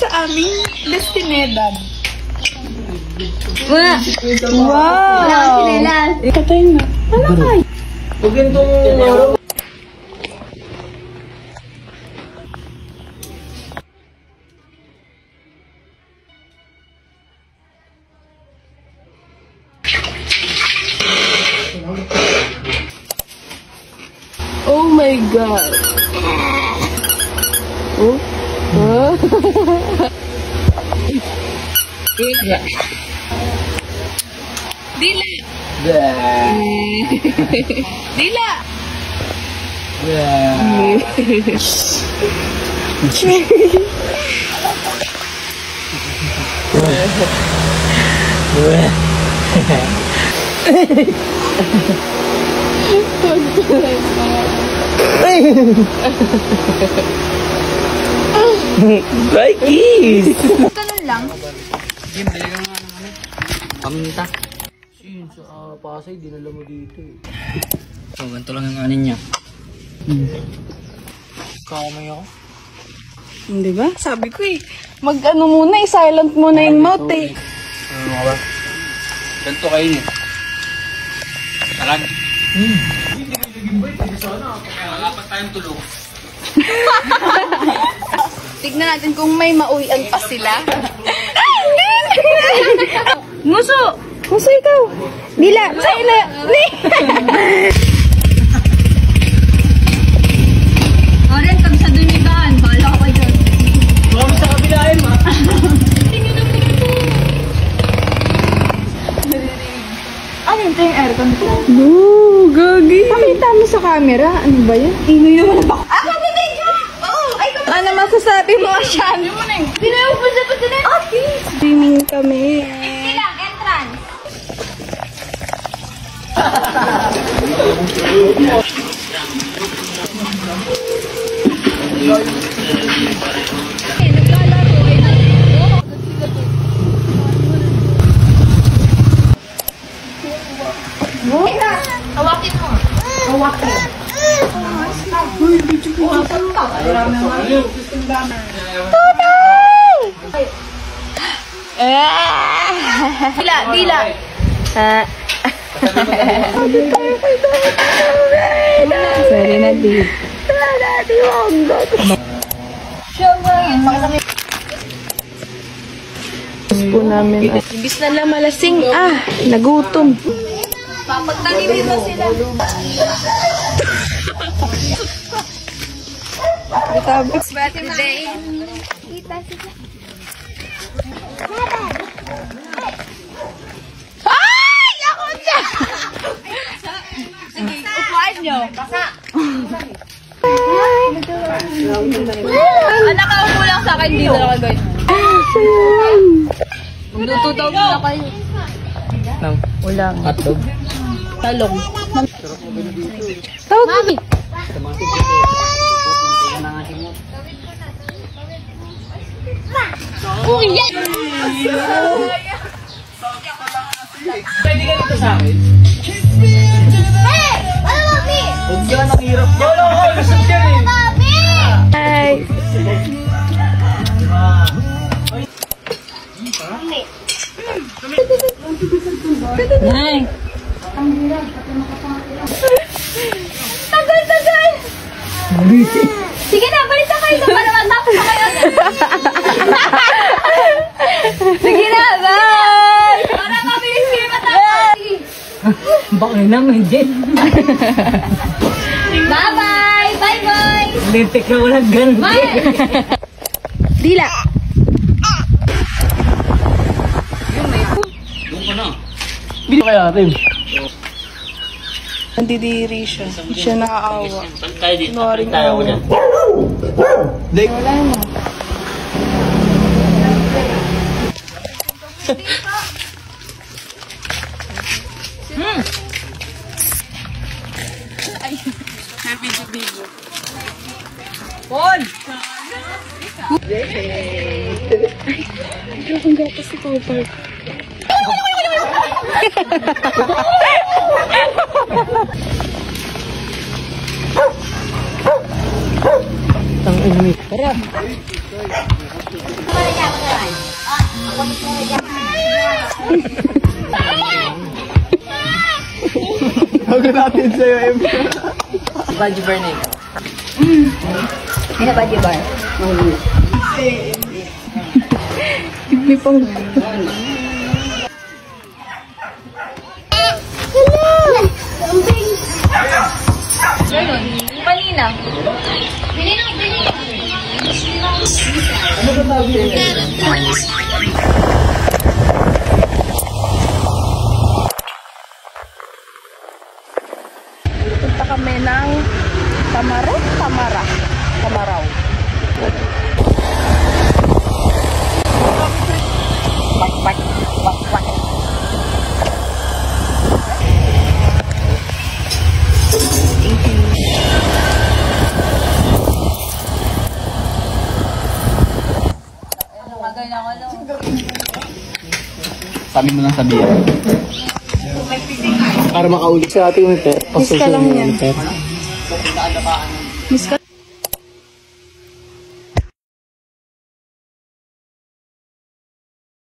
Sa aming destinedad. Wow! Wala kang sinilas. Katay na. Ano kayo? Huwag yun itong... Oh my God. Oh. Oh. Dila. Dila. Bye, kiss! Ganun lang. Jim, bili ka nga ng ano? Paminta. Sin, sa Pasay, dinala mo dito eh. So, ganito lang yung anin niya. Kamay ako. Hindi ba? Sabi ko eh. Mag-ano muna eh. Silent muna yung mouth eh. Ano nga ba? Ganito kayo niya. Talag. Wala tayong tulog. Tignan natin kung may mauwian pa sila. Muso! Muso ikaw! Dila! Sa'yo Oren, pag sa dunigaan, bahala ko dyan. Baka mo sa kabilain, ma. Ano yun? Ito yung aircon ko. No, gagi. Pakita mo sa camera. Ano ba yan? Ingay naman ako. Ah, kapitay ka! Oo! Ay, kapitay! Ano masasabi mo, Ashan? Pinayaw po sa patuloy. Okay! Swimming kami. Hindi lang, entrance. Naglalaro ay hawakin mo. Hawakin. Dila, dila. Sorry na, di. Po namin. Imbis na lang malasing. Nagutom. Papagtanimin mo sila. Birthday. Kita sila. Ay! Ako dyan! Sige, upuan nyo. Basa. Nakaupo lang sa akin dito na kayo. Magluto daw muna kayo. Nang Ulang. hotdog. Talong. Mami. Oh, yes! Pwede ka dito sa akin? Hey! Ano, Mami? Huwag yan, ang hirap. Wala ko, lusot yan eh. Mami! Hi! Hi! Tagal, tagal! Sige na, balik na kayo para matapos na kayo. Sige na, bye! Para mabilis kayo matapos. Bakit naman, Jen? Bye-bye! Bye, boys! Lintik na walang ganun. Bye! Dila! Doon ka na. Kaya rin. Nandidiri siya. Hindi siya naaawa. Tayo dito. Kunwaring Tayo ko awa. dyan. Wala na. Happy to be you. Paul! Ang gata si Cooper. Ang inumi. Tara. Huwag natin sa'yo, Em. Budgie Bernay. Ano ba, Jibar? Hindi pang... Kanina. Punta kami ng Tamaraw. Sabi mo lang sabihin. Para makaulit sa ating unit. Miss ka lang yan. Miss ka